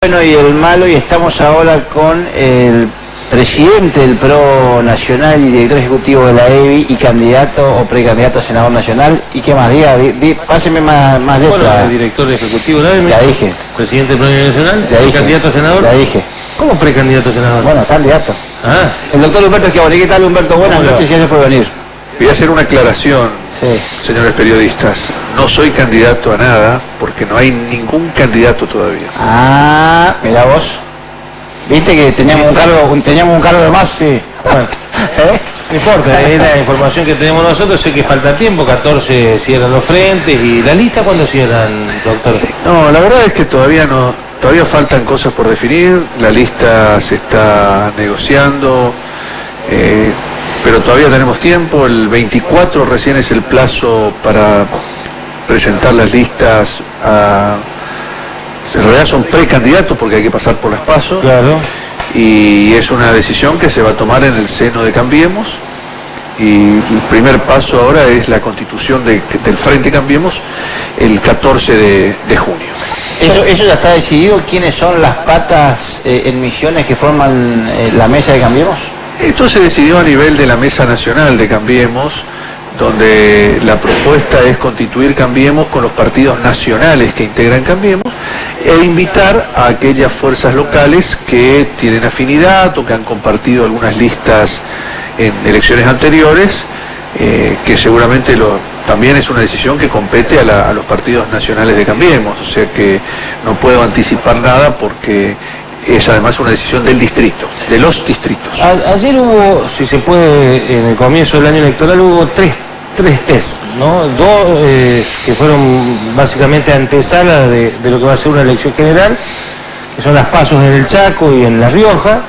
Bueno y el malo, y estamos ahora con el presidente del PRO Nacional y director ejecutivo de la EBI y candidato o precandidato a senador nacional. ¿Y qué más? Páseme más letra. Bueno, el director ejecutivo de la EBI. Ya dije. Presidente del PRO Nacional. Ya dije. ¿Candidato a senador? Ya dije. ¿Cómo precandidato a senador? Bueno, candidato. Ah. El doctor Humberto Schiavone. ¿Qué tal, Humberto? Buenas noches y gracias por venir. Voy a hacer una aclaración, Sí. señores periodistas. No soy candidato a nada porque no hay ningún candidato todavía. Ah, mira vos. ¿Viste que teníamos un cargo de más? Sí. Bueno, no importa, es la información que tenemos nosotros. Sé que falta tiempo, 14 cierran los frentes. ¿Y la lista cuándo cierran, doctor? Sí. No, la verdad es que todavía faltan cosas por definir. La lista se está negociando. Pero todavía tenemos tiempo. El 24 recién es el plazo para presentar las listas en realidad son precandidatos porque hay que pasar por las PASO. Claro. Y es una decisión que se va a tomar en el seno de Cambiemos. Y el primer paso ahora es la constitución del Frente Cambiemos el 14 de junio. ¿Eso ya está decidido? ¿Quiénes son las patas en Misiones que forman la mesa de Cambiemos? Esto se decidió a nivel de la Mesa Nacional de Cambiemos, donde la propuesta es constituir Cambiemos con los partidos nacionales que integran Cambiemos e invitar a aquellas fuerzas locales que tienen afinidad o que han compartido algunas listas en elecciones anteriores, que seguramente también es una decisión que compete a los partidos nacionales de Cambiemos, o sea que no puedo anticipar nada porque es además una decisión del distrito, de los distritos. Ayer hubo, si se puede, en el comienzo del año electoral hubo tres test, ¿no? Dos que fueron básicamente antesala de lo que va a ser una elección general, que son las PASO en el Chaco y en La Rioja,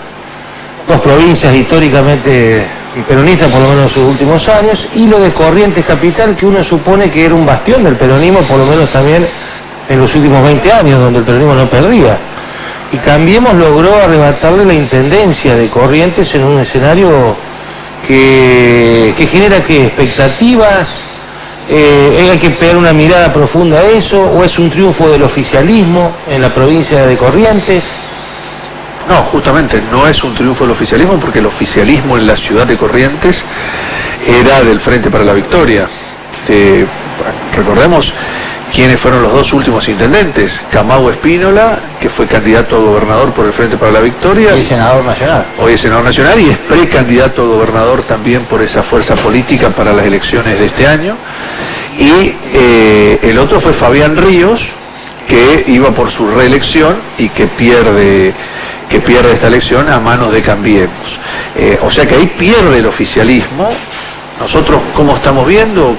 dos provincias históricamente peronistas por lo menos en sus últimos años, y lo de Corrientes Capital, que uno supone que era un bastión del peronismo, por lo menos también en los últimos 20 años, donde el peronismo no perdía. Y Cambiemos logró arrebatarle la intendencia de Corrientes en un escenario que genera ¿qué? Expectativas. ¿Hay que pegar una mirada profunda a eso? ¿O es un triunfo del oficialismo en la provincia de Corrientes? No, justamente no es un triunfo del oficialismo porque el oficialismo en la ciudad de Corrientes era del Frente para la Victoria. Recordemos quiénes fueron los dos últimos intendentes: Camau Espínola, que fue candidato a gobernador por el Frente para la Victoria. Y senador nacional. Hoy es senador nacional y es precandidato a gobernador también por esa fuerza política para las elecciones de este año. Y el otro fue Fabián Ríos, que iba por su reelección y que pierde esta elección a manos de Cambiemos. O sea que ahí pierde el oficialismo. Nosotros, ¿cómo estamos viendo?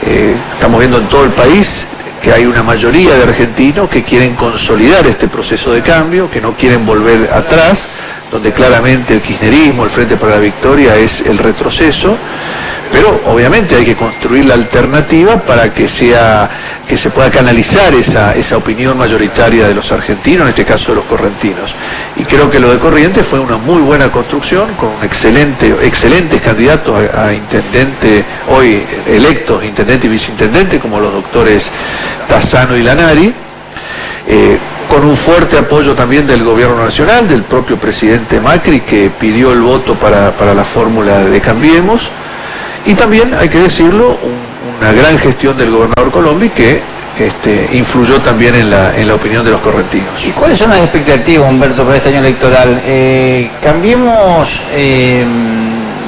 Estamos viendo en todo el país que hay una mayoría de argentinos que quieren consolidar este proceso de cambio, que no quieren volver atrás, donde claramente el kirchnerismo, el Frente para la Victoria es el retroceso, pero obviamente hay que construir la alternativa para que se pueda canalizar esa opinión mayoritaria de los argentinos, en este caso de los correntinos. Y creo que lo de Corrientes fue una muy buena construcción, con excelentes candidatos a intendente, hoy electos intendente y viceintendente, como los doctores Tassano y Lanari, con un fuerte apoyo también del gobierno nacional, del propio presidente Macri, que pidió el voto para la fórmula de Cambiemos. Y también, hay que decirlo, una gran gestión del gobernador Colombi que influyó también en la opinión de los correntinos. ¿Y cuáles son las expectativas, Humberto, para este año electoral? Cambiemos,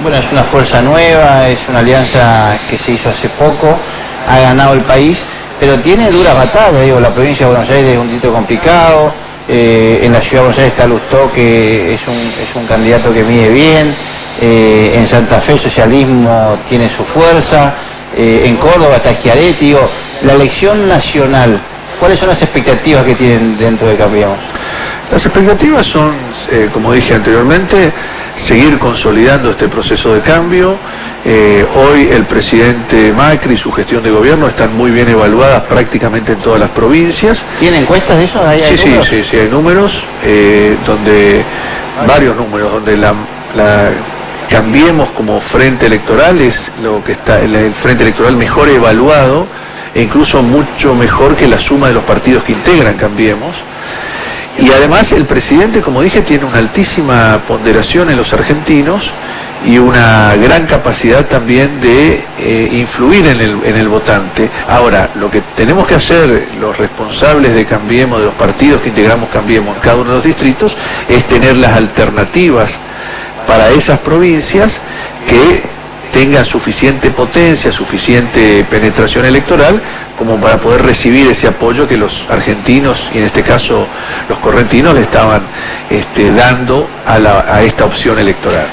bueno, es una fuerza nueva, es una alianza que se hizo hace poco, ha ganado el país, pero tiene duras batallas. Digo, la provincia de Buenos Aires es un sitio complicado, en la ciudad de Buenos Aires está Lustó, que es un candidato que mide bien. En Santa Fe el socialismo tiene su fuerza, en Córdoba está Schiaretti. Digo, la elección nacional, ¿cuáles son las expectativas que tienen dentro de Cambiemos? Las expectativas son, como dije anteriormente, seguir consolidando este proceso de cambio. Hoy el presidente Macri y su gestión de gobierno están muy bien evaluadas prácticamente en todas las provincias. ¿Tiene encuestas de eso? Sí, hay números, varios números, donde la Cambiemos como frente electoral es lo que está el frente electoral mejor evaluado e incluso mucho mejor que la suma de los partidos que integran Cambiemos. Y además el presidente, como dije, tiene una altísima ponderación en los argentinos y una gran capacidad también de influir en el votante. Ahora, lo que tenemos que hacer los responsables de Cambiemos, de los partidos que integramos Cambiemos en cada uno de los distritos, es tener las alternativas para esas provincias que tengan suficiente potencia, suficiente penetración electoral como para poder recibir ese apoyo que los argentinos, y en este caso los correntinos, le estaban dando a esta opción electoral.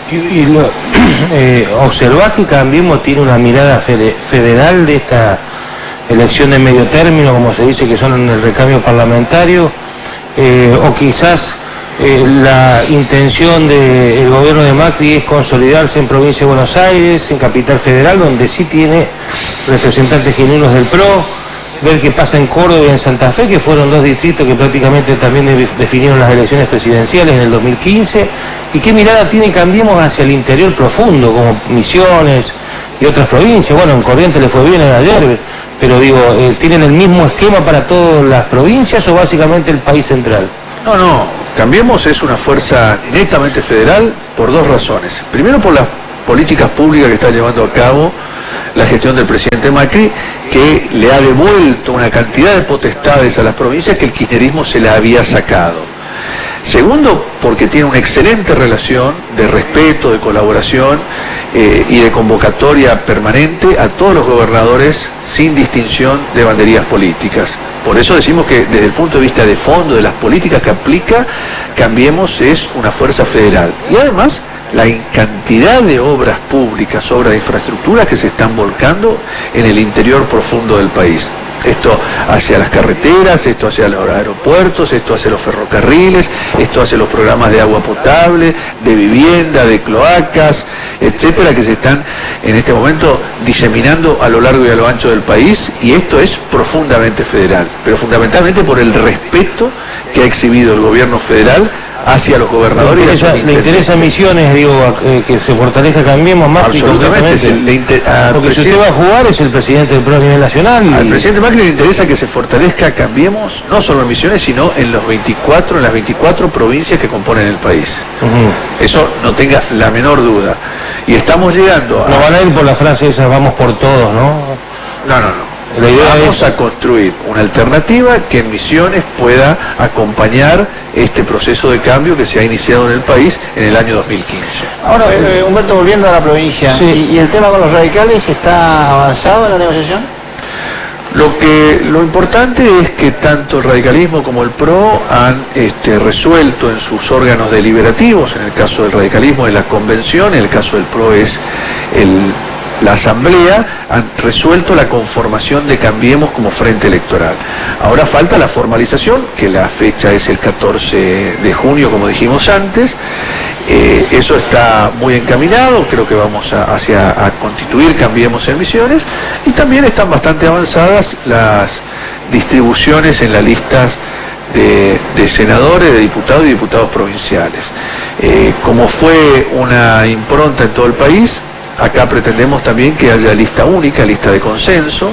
Observás que Cambiemos tiene una mirada federal de esta elección de medio término, como se dice que son en el recambio parlamentario, o quizás la intención del gobierno de Macri es consolidarse en provincia de Buenos Aires, en Capital Federal, donde sí tiene representantes genuinos del PRO, ver qué pasa en Córdoba y en Santa Fe, que fueron dos distritos que prácticamente también definieron las elecciones presidenciales en el 2015, y qué mirada tiene Cambiemos hacia el interior profundo, como Misiones y otras provincias. Bueno, en Corrientes le fue bien ayer, pero digo, ¿tienen el mismo esquema para todas las provincias o básicamente el país central? No, Cambiemos es una fuerza netamente federal por dos razones. Primero, por las políticas públicas que está llevando a cabo la gestión del presidente Macri, que le ha devuelto una cantidad de potestades a las provincias que el kirchnerismo se la había sacado. Segundo, porque tiene una excelente relación de respeto, de colaboración y de convocatoria permanente a todos los gobernadores sin distinción de banderías políticas. Por eso decimos que desde el punto de vista de fondo de las políticas que aplica, Cambiemos es una fuerza federal. Y además, la cantidad de obras públicas, obras de infraestructura que se están volcando en el interior profundo del país. Esto hacia las carreteras, esto hacia los aeropuertos, esto hacia los ferrocarriles, esto hacia los programas de agua potable, de vivienda, de cloacas, etcétera, que se están en este momento diseminando a lo largo y a lo ancho del país, y esto es profundamente federal, pero fundamentalmente por el respeto que ha exhibido el gobierno federal hacia los gobernadores. ¿Le interesa Misiones, digo, que se fortalezca Cambiemos más? Absolutamente. Porque si usted va a jugar es el presidente del PRO a nivel nacional. Al presidente Macri le interesa que se fortalezca Cambiemos, no solo en Misiones, sino en las 24 provincias que componen el país. Eso no tenga la menor duda. Y estamos llegando a... No van a ir por la frase esa, vamos por todos, ¿no? No. Vamos a construir una alternativa que en Misiones pueda acompañar este proceso de cambio que se ha iniciado en el país en el año 2015. Ahora, Humberto, volviendo a la provincia, sí. ¿Y el tema con los radicales está avanzado en la negociación? Lo importante es que tanto el radicalismo como el PRO han resuelto en sus órganos deliberativos, en el caso del radicalismo es la convención, en el caso del PRO es la asamblea, han resuelto la conformación de Cambiemos como frente electoral. Ahora falta la formalización, que la fecha es el 14 de junio, como dijimos antes. Eso está muy encaminado, creo que vamos a constituir Cambiemos en Misiones, y también están bastante avanzadas las distribuciones en las listas de senadores, de diputados y diputados provinciales. Como fue una impronta en todo el país, acá pretendemos también que haya lista única, lista de consenso,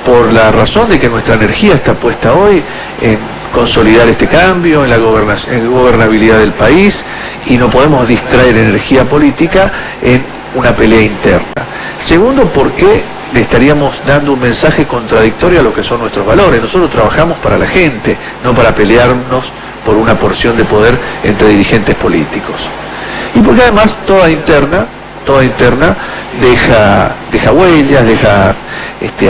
por la razón de que nuestra energía está puesta hoy en consolidar este cambio, en la gobernabilidad del país, y no podemos distraer energía política en una pelea interna. Segundo, porque le estaríamos dando un mensaje contradictorio a lo que son nuestros valores. Nosotros trabajamos para la gente, no para pelearnos por una porción de poder entre dirigentes políticos. Y porque además toda interna deja huellas, deja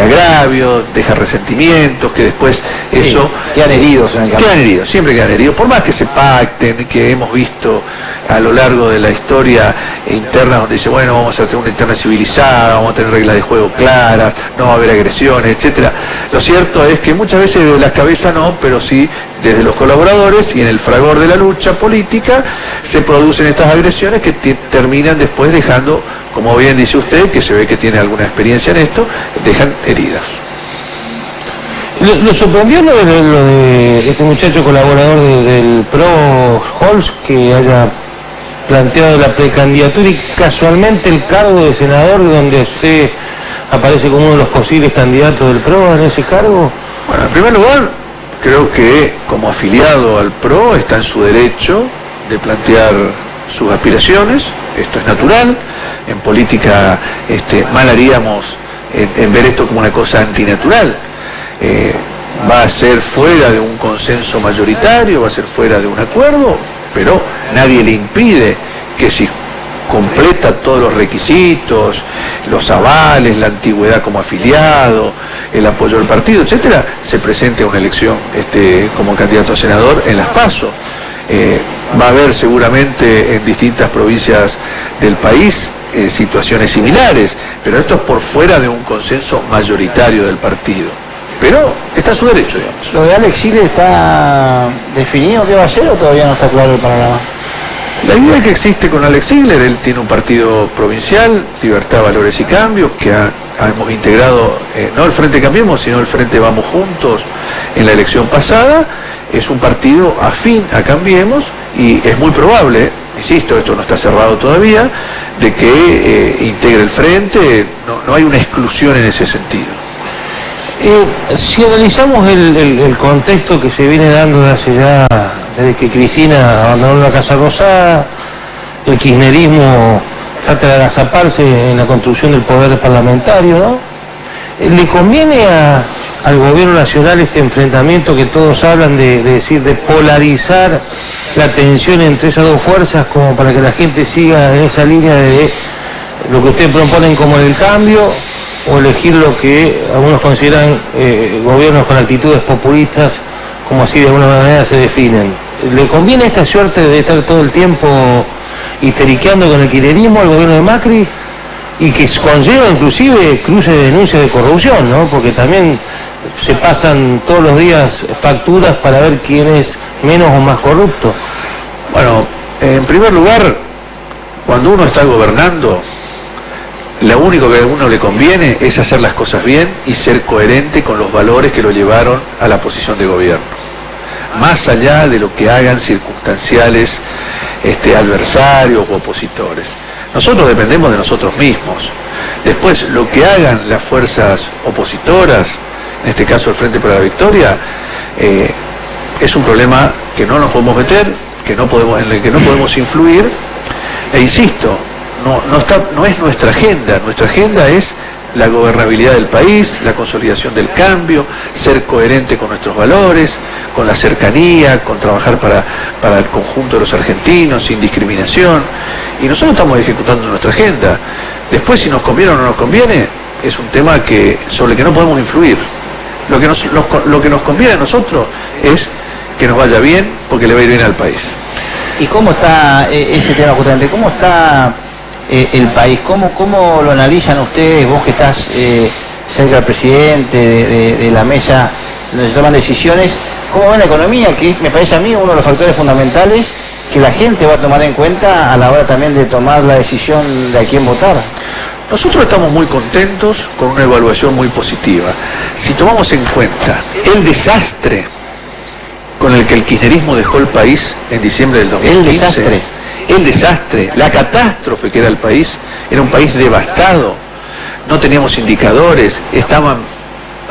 agravios, deja resentimientos, que después eso... Quedan heridos en el camino. Quedan heridos, siempre quedan heridos, por más que se pacten, que hemos visto a lo largo de la historia interna donde dice, bueno, vamos a tener una interna civilizada, vamos a tener reglas de juego claras, no va a haber agresiones, etcétera. Lo cierto es que muchas veces de las cabezas no, pero sí desde los colaboradores y en el fragor de la lucha política se producen estas agresiones que terminan después dejando, como bien dice usted, que se ve que tiene alguna experiencia en esto, dejan heridas. ¿Lo sorprendió lo de este muchacho colaborador del PRO, Holz, que haya planteado la precandidatura y casualmente el cargo de senador, donde usted aparece como uno de los posibles candidatos del PRO en ese cargo? Bueno, en primer lugar, creo que como afiliado al PRO está en su derecho de plantear sus aspiraciones, esto es natural. En política mal haríamos en ver esto como una cosa antinatural. Va a ser fuera de un consenso mayoritario, va a ser fuera de un acuerdo, pero nadie le impide que si completa todos los requisitos, los avales, la antigüedad como afiliado, el apoyo del partido, etcétera, se presente a una elección como candidato a senador en las PASO. Va a haber seguramente en distintas provincias del país situaciones similares, pero esto es por fuera de un consenso mayoritario del partido. Pero está a su derecho, digamos. ¿Lo de Alex Sigle está definido qué va a hacer o todavía no está claro el panorama? La idea que existe con Alex Ziegler, él tiene un partido provincial, Libertad, Valores y Cambios, que hemos integrado, no el Frente Cambiemos, sino el Frente Vamos Juntos en la elección pasada. Es un partido afín a Cambiemos y es muy probable, insisto, esto no está cerrado todavía, de que integre el Frente. No hay una exclusión en ese sentido. Si analizamos el contexto que se viene dando desde que Cristina abandonó la Casa Rosada, el kirchnerismo trata de agazaparse en la construcción del poder parlamentario, ¿no? ¿Le conviene al gobierno nacional este enfrentamiento que todos hablan de polarizar la tensión entre esas dos fuerzas, como para que la gente siga en esa línea de lo que ustedes proponen como el cambio, o elegir lo que algunos consideran gobiernos con actitudes populistas, como así de alguna manera se definen? ¿Le conviene esta suerte de estar todo el tiempo histeriqueando con el kirchnerismo al gobierno de Macri? Y que conlleva inclusive cruce de denuncias de corrupción, ¿no? Porque también se pasan todos los días facturas para ver quién es menos o más corrupto. Bueno, en primer lugar, cuando uno está gobernando, lo único que a uno le conviene es hacer las cosas bien y ser coherente con los valores que lo llevaron a la posición de gobierno. Más allá de lo que hagan circunstanciales adversarios o opositores. Nosotros dependemos de nosotros mismos. Después, lo que hagan las fuerzas opositoras, en este caso el Frente para la Victoria, es un problema que no nos podemos meter, en el que no podemos influir, e insisto, no es nuestra agenda. Nuestra agenda es la gobernabilidad del país, la consolidación del cambio, ser coherente con nuestros valores, con la cercanía, con trabajar para el conjunto de los argentinos, sin discriminación. Y nosotros estamos ejecutando nuestra agenda. Después, si nos conviene o no nos conviene, es un tema sobre el que no podemos influir. Lo que nos conviene a nosotros es que nos vaya bien, porque le va a ir bien al país. ¿Y cómo está ese tema justamente? ¿Cómo está el país? ¿Cómo lo analizan ustedes, vos que estás cerca del presidente, de la mesa donde se toman decisiones? ¿Cómo va la economía? Que me parece a mí uno de los factores fundamentales que la gente va a tomar en cuenta a la hora también de tomar la decisión de a quién votar. Nosotros estamos muy contentos con una evaluación muy positiva. Si tomamos en cuenta el desastre con el que el kirchnerismo dejó el país en diciembre del 2015, el desastre, la catástrofe que era el país, era un país devastado, no teníamos indicadores, estaban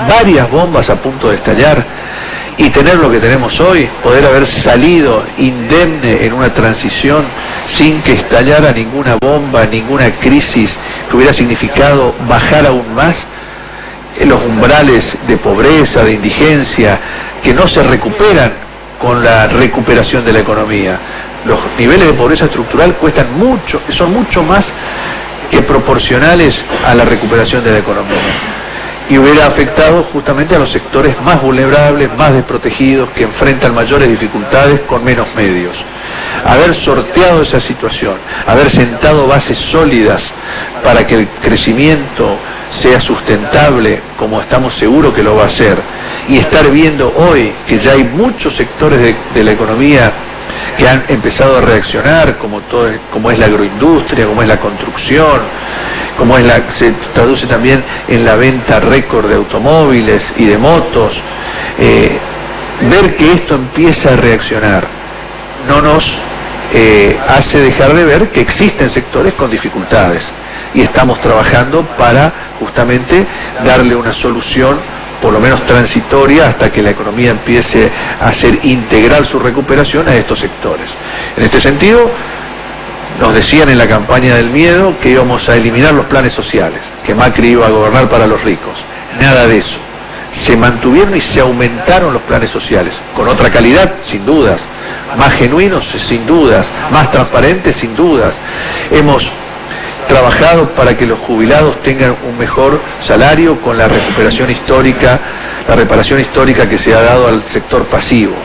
varias bombas a punto de estallar, y tener lo que tenemos hoy, poder haber salido indemne en una transición sin que estallara ninguna bomba, ninguna crisis que hubiera significado bajar aún más los umbrales de pobreza, de indigencia, que no se recuperan con la recuperación de la economía. Los niveles de pobreza estructural cuestan mucho, son mucho más que proporcionales a la recuperación de la economía. Y hubiera afectado justamente a los sectores más vulnerables, más desprotegidos, que enfrentan mayores dificultades con menos medios. Haber sorteado esa situación, haber sentado bases sólidas para que el crecimiento sea sustentable, como estamos seguros que lo va a hacer, y estar viendo hoy que ya hay muchos sectores de la economía que han empezado a reaccionar, como es la agroindustria, como es la construcción, se traduce también en la venta récord de automóviles y de motos. Ver que esto empieza a reaccionar no nos hace dejar de ver que existen sectores con dificultades. Y estamos trabajando para justamente darle una solución, por lo menos transitoria, hasta que la economía empiece a hacer integral su recuperación a estos sectores. En este sentido, nos decían en la campaña del miedo que íbamos a eliminar los planes sociales, que Macri iba a gobernar para los ricos. Nada de eso. Se mantuvieron y se aumentaron los planes sociales, con otra calidad, sin dudas, más genuinos, sin dudas, más transparentes, sin dudas. Hemos trabajado para que los jubilados tengan un mejor salario con la recuperación histórica, la reparación histórica que se ha dado al sector pasivo.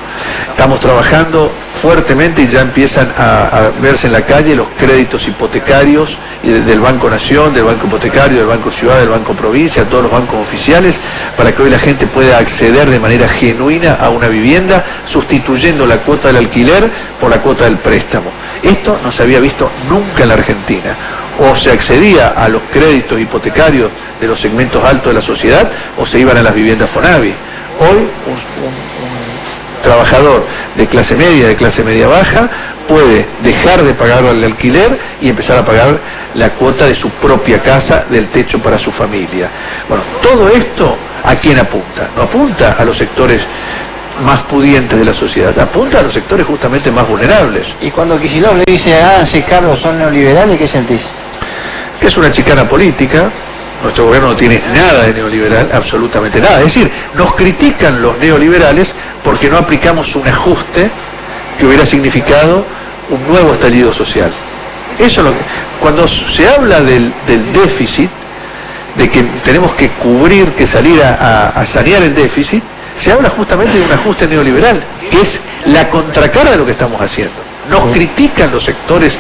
Estamos trabajando fuertemente y ya empiezan a verse en la calle los créditos hipotecarios del Banco Nación, del Banco Hipotecario, del Banco Ciudad, del Banco Provincia, todos los bancos oficiales, para que hoy la gente pueda acceder de manera genuina a una vivienda, sustituyendo la cuota del alquiler por la cuota del préstamo. Esto no se había visto nunca en la Argentina. O se accedía a los créditos hipotecarios de los segmentos altos de la sociedad, o se iban a las viviendas Fonavi. Hoy un trabajador de clase media baja, puede dejar de pagar el alquiler y empezar a pagar la cuota de su propia casa, del techo para su familia. Bueno, todo esto, ¿a quién apunta? No apunta a los sectores más pudientes de la sociedad, apunta a los sectores justamente más vulnerables. Y cuando Kicillof le dice, háganse cargo, son neoliberales, ¿qué sentís? Que es una chicana política. Nuestro gobierno no tiene nada de neoliberal, absolutamente nada. Es decir, nos critican los neoliberales porque no aplicamos un ajuste que hubiera significado un nuevo estallido social. Eso es lo que, cuando se habla del déficit, de que tenemos que cubrir, que salir a sanear el déficit, se habla justamente de un ajuste neoliberal, que es la contracara de lo que estamos haciendo. Nos critican los sectores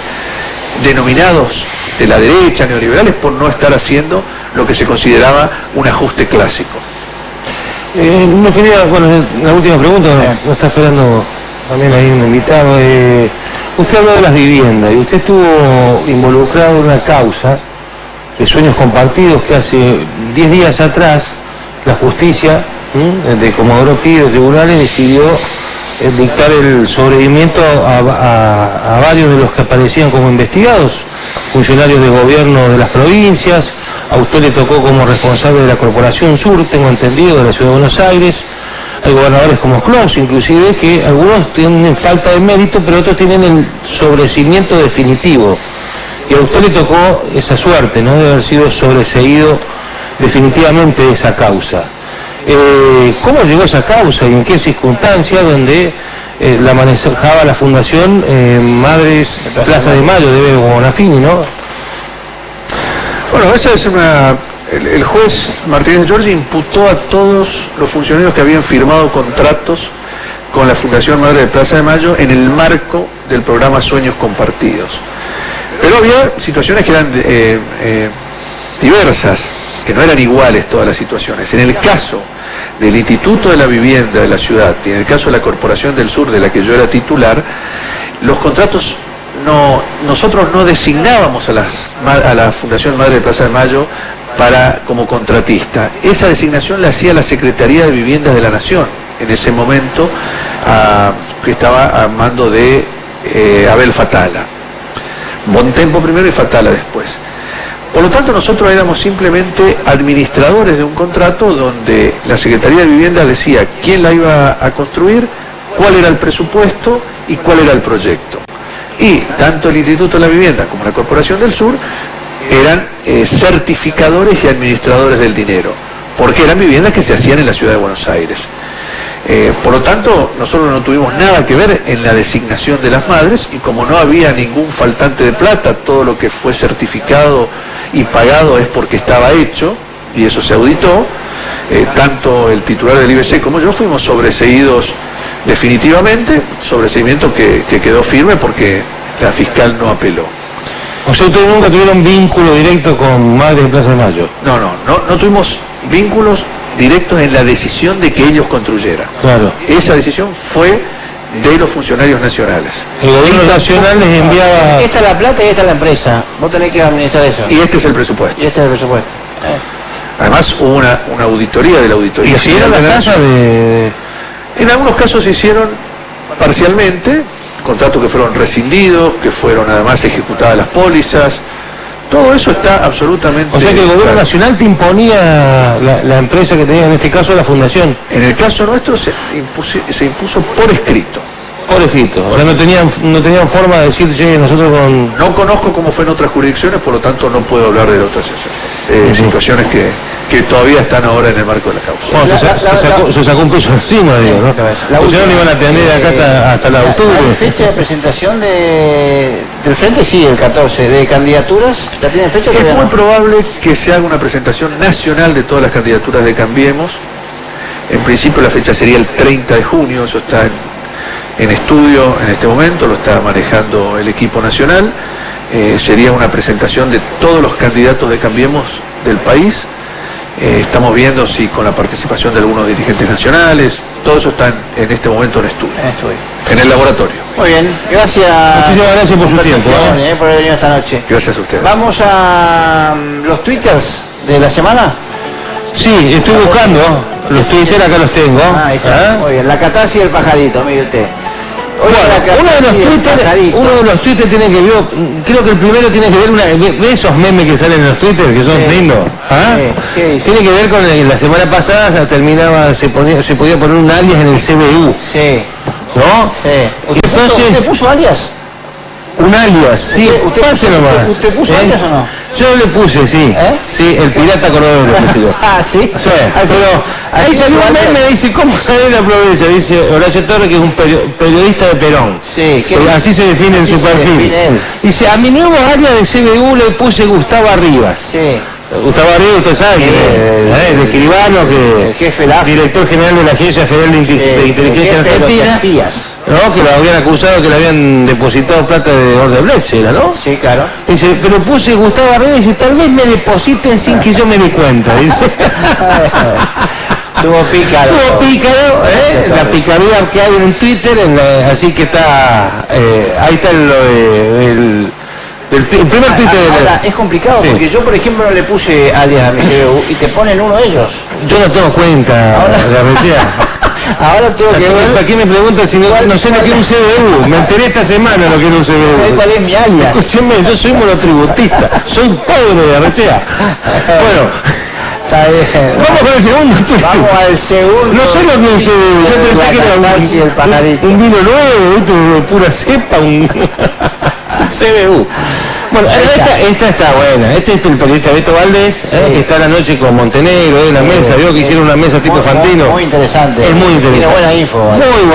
denominados de la derecha, neoliberales, por no estar haciendo lo que se consideraba un ajuste clásico. No quería, bueno, la última pregunta, no está esperando también ahí un invitado. Usted habló de las viviendas y usted estuvo involucrado en una causa de sueños compartidos que hace 10 días atrás la justicia de Comodoro Pi, de tribunales, decidió dictar el sobreseimiento a varios de los que aparecían como investigados, funcionarios de gobierno de las provincias. A usted le tocó como responsable de la Corporación Sur, tengo entendido, de la Ciudad de Buenos Aires. Hay gobernadores como Claus, inclusive, que algunos tienen falta de mérito, pero otros tienen el sobreseimiento definitivo. Y a usted le tocó esa suerte, ¿no?, de haber sido sobreseído definitivamente de esa causa. ¿Cómo llegó esa causa y en qué circunstancias, donde la manejaba la Fundación Madres Plaza de Mayo de Bebo Bonafini, ¿no? Bueno, esa es el juez Martínez Giorgi imputó a todos los funcionarios que habían firmado contratos con la Fundación Madre de Plaza de Mayo en el marco del programa Sueños Compartidos. Pero había situaciones que eran diversas, que no eran iguales todas las situaciones. En el caso del Instituto de la Vivienda de la ciudad y en el caso de la Corporación del Sur, de la que yo era titular, los contratos nosotros no designábamos a la Fundación Madre de Plaza de Mayo como contratista. Esa designación la hacía la Secretaría de Viviendas de la Nación, en ese momento, que estaba a mando de Abel Fatala. Bontempo primero y Fatala después. Por lo tanto, nosotros éramos simplemente administradores de un contrato donde la Secretaría de Vivienda decía quién la iba a construir, cuál era el presupuesto y cuál era el proyecto. Y tanto el Instituto de la Vivienda como la Corporación del Sur eran certificadores y administradores del dinero, porque eran viviendas que se hacían en la Ciudad de Buenos Aires. Por lo tanto, nosotros no tuvimos nada que ver en la designación de las madres, y como no había ningún faltante de plata, todo lo que fue certificado y pagado es porque estaba hecho, y eso se auditó. Tanto el titular del IBC como yo fuimos sobreseídos definitivamente, sobreseimiento que quedó firme porque la fiscal no apeló. O sea, ustedes nunca tuvieron vínculo directo con Madre de Plaza de Mayo. No tuvimos vínculos directos en la decisión de que ellos construyeran. Claro. Esa decisión fue de los funcionarios nacionales. El gobierno nacional les enviaba... Esta es la plata y esta es la empresa. Vos tenés que administrar eso. Y este es el presupuesto. Y este es el presupuesto. Además hubo una auditoría de la Auditoría. ¿Y hicieron la casa de...? En algunos casos se hicieron parcialmente, contratos que fueron rescindidos, que fueron además ejecutadas las pólizas. Todo eso está absolutamente... O sea que el gobierno claro. nacional te imponía la empresa que tenía, en este caso la fundación. En el caso nuestro se impuso por escrito. Por escrito. Ahora no tenían forma de decir, che, nosotros con... No conozco cómo fue en otras jurisdicciones, por lo tanto no puedo hablar de otras situaciones que todavía están ahora en el marco de la causa. Bueno, se sacó un peso encima, digo, ¿no? Ustedes no iban a atender acá hasta la octubre. ¿La fecha de presentación del Frente? Sí, el 14. ¿De candidaturas? ¿Ya tienen fecha? Es muy probable que se haga una presentación nacional de todas las candidaturas de Cambiemos. En principio la fecha sería el 30 de junio, eso está en estudio en este momento, lo está manejando el equipo nacional. Sería una presentación de todos los candidatos de Cambiemos del país. Estamos viendo si con la participación de algunos dirigentes nacionales, todo eso está en este momento en estudio, en el laboratorio. Muy bien, gracias. Muchísimas gracias por su tiempo. Por haber venido esta noche. Gracias a ustedes. Vamos a los twitters de la semana. Sí, estoy buscando, los Twitter acá los tengo. Ahí está. Muy bien, la catarsis del pajarito, mire usted. Bueno, uno de los Twitter tiene que ver, creo que el primero tiene que ver de esos memes que salen en los Twitter, que son lindos. Tiene que ver con la semana pasada se podía poner un alias en el CBU. Sí. ¿No? Sí. ¿Usted puso alias? Un alias, sí, pase nomás. ¿Usted puso alias o no? Yo le puse, sí. Sí, el pirata cordobés le puse yo. ¿Sí? Sí, pero ahí salió un meme, dice, ¿cómo sale la provincia? Dice Horacio Torres, que es un periodista de Perón. Sí. Así se define en su perfil. Dice, a mi nuevo área de CBU le puse Gustavo Arribas. Sí. Gustavo Arribas, usted sabe, de escribano, que el jefe de director general de la Agencia Federal de Inteligencia Argentina. ¿No? Que lo habían acusado, que le habían depositado plata de Odebrecht, ¿era, no? Sí, claro. Dice, pero puse Gustavo Arribas y dice, tal vez me depositen sin que yo me dé cuenta, dice. Estuvo pícaro. La picardía que hay en Twitter, así que está, ahí está el primer Twitter. Ahora, es complicado porque yo, por ejemplo, no le puse alias a mi CBU y te ponen uno de ellos. Yo no tengo cuenta, la verdad. Ahora tengo que ver. ¿Para qué me preguntas si no sé lo que es un CBU? Me enteré esta semana lo que es un CBU. ¿Cuál es mi alias? Escúcheme, yo soy monotributista, soy pobre de Arrechea. Bueno, vamos con el segundo. Vamos al segundo. No sé lo que es un CBU, yo pensé que era un vino nuevo, de pura cepa, un CBU. Bueno, esta está buena. Este es el periodista Beto Valdés, que está la noche con Montenegro en la mesa. Vio que hicieron una mesa tipo Fantino. Muy interesante. Es muy interesante. Tiene buena info.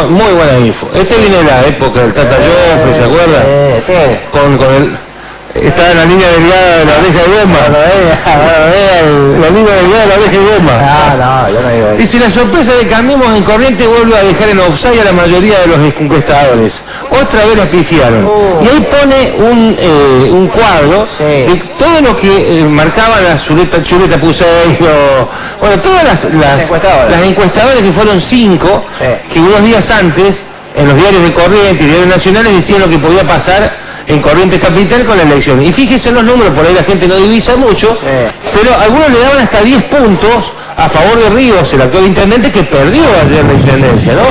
Muy buena info. Este viene de la época del Tata Joffre, ¿se acuerda? Con el... Está en la línea delgada de la oreja de Goma. La línea delgada de la oreja de Goma. Yo no digo eso. Dice, la sorpresa de Cambiemos en Corrientes vuelve a dejar en offside a la mayoría de los desconquistadores. Otra vez la pifiaron. Y ahí pone un cuadro de todo lo que marcaban las Chuleta Puseiro, bueno, todas las encuestadoras, que fueron 5, que unos días antes, en los diarios de Corrientes y diarios nacionales, decían lo que podía pasar en Corrientes Capital con la elección. Y fíjese en los números, por ahí la gente no divisa mucho, pero algunos le daban hasta 10 puntos a favor de Ríos, el actual intendente, que perdió ayer la intendencia, ¿no?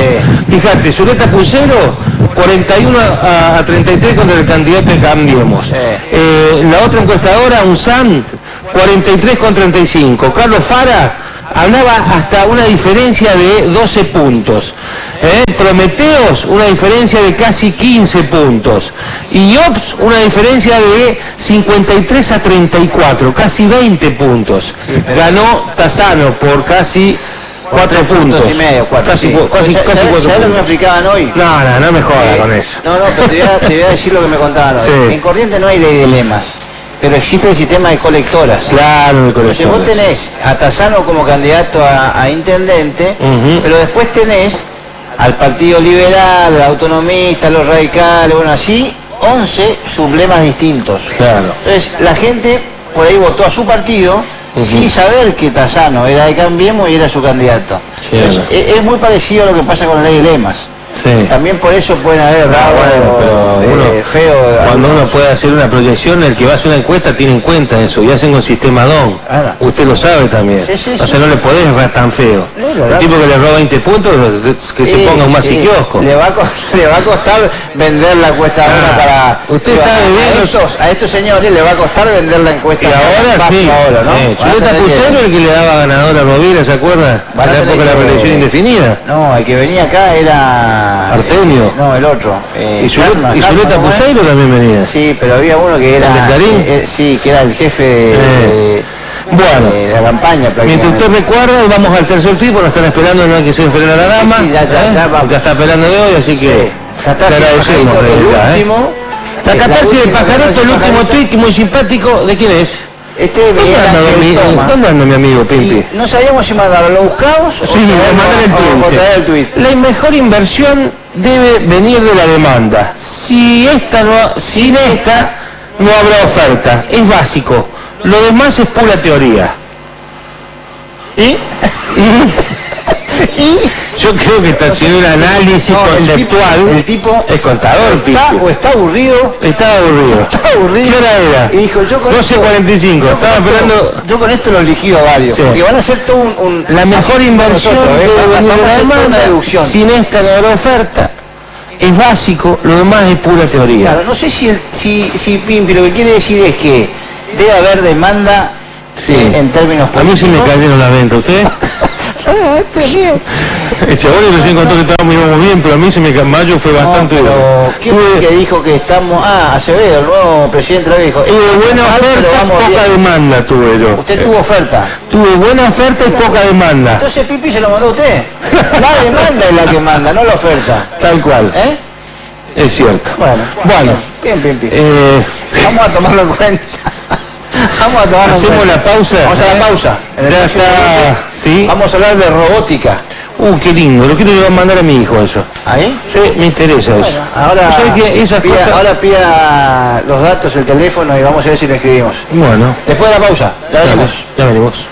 Fíjate, Zuleta Pucero, 41 a 33 contra el candidato de Cambiemos. La otra encuestadora, UNSAM, 43 con 35. Carlos Fara hablaba hasta una diferencia de 12 puntos. Prometeos, una diferencia de casi 15 puntos. Y IOPS, una diferencia de 53 a 34, casi 20 puntos. Ganó Tassano por casi 4 puntos. Y medio, casi 4 puntos. ¿Sabes lo que me explicaban hoy? No me jodas con eso. No, pero te voy a decir lo que me contaban hoy. En Corrientes no hay ley de lemas, pero existe el sistema de colectoras. Claro, de colectoras. Entonces vos tenés a Tassano como candidato a intendente, pero después tenés al Partido Liberal, al Autonomista, a los radicales, bueno, así 11 sublemas distintos. Claro. Entonces la gente por ahí votó a su partido sin saber que Tassano era de Cambiemos y era su candidato. Entonces, es muy parecido a lo que pasa con la ley de lemas. Sí. También por eso pueden haber feo. Cuando uno puede hacer una proyección, el que va a hacer una encuesta tiene en cuenta eso, y hacen un sistema DON. Claro. Usted lo sabe también. Sí, o sea, no le podés errar tan feo. El tipo que le roba 20 puntos, que se ponga un kiosco. Le va a costar vender la encuesta para... Usted sabe bien. A estos señores le va a costar vender la encuesta. Y ahora sí. Ahora, ¿no? Chuleta Pusero, el que le daba ganador a Rovira, ¿se acuerda? En la época de la reelección indefinida. No, el que venía acá era... Artemio. No, el otro. Y Chuleta Pusero también venía. Sí, pero había uno que era... ¿El de Clarín? Sí, que era el jefe de la campaña. Mientras usted recuerda, vamos al tercer tipo, nos están esperando, no hay que se esperar a la dama. Sí, ya está esperando de hoy, así que ya está, te agradecemos. el último... La catarsis del pajarito, el último tuit muy simpático, ¿de quién es? ¿Dónde anda mi amigo Pimpi? No sabíamos si mandarlo, ¿lo buscamos? Sí, mandar el tuit. La mejor inversión debe venir de la demanda. Sin esta no habrá oferta. Es básico. Lo demás es pura teoría. ¿Y? Yo creo que está haciendo un análisis conceptual. El tipo es contador, está aburrido. Estaba aburrido. ¿Qué hora era? Y dijo, yo con 12:45. Estaba esperando. Yo con esto lo liquido a varios. Sí. Porque van a hacer todo un la mejor inversión debe venir de la demanda. Sin esta no habrá oferta. Es básico, lo demás es pura teoría. Claro, no sé si Pimpi lo que quiere decir es que debe haber demanda en términos políticos. A mí se me cayeron la venta, ¿usted? Ese abuelo recién contó que íbamos bien, pero a mí se me mayo fue bastante duro. ¿Quién fue que dijo que estamos? Acevedo, el nuevo presidente lo dijo. Buena oferta, poca demanda tuve yo. ¿Usted tuvo oferta? Tuve buena oferta y poca demanda. Entonces Pipi se lo mandó a usted. La demanda es la que manda, no la oferta. Tal cual. Es cierto. Bueno. Bien, Pipi. Vamos a tomarlo en cuenta. Hacemos la pausa. Vamos a la pausa. Ya está. ¿Sí? Vamos a hablar de robótica. Qué lindo. Lo quiero mandar a mi hijo eso. ¿Ahí? Sí, me interesa eso. Ahora pida los datos, el teléfono y vamos a ver si lo escribimos. Bueno. Después de la pausa. Ya venimos.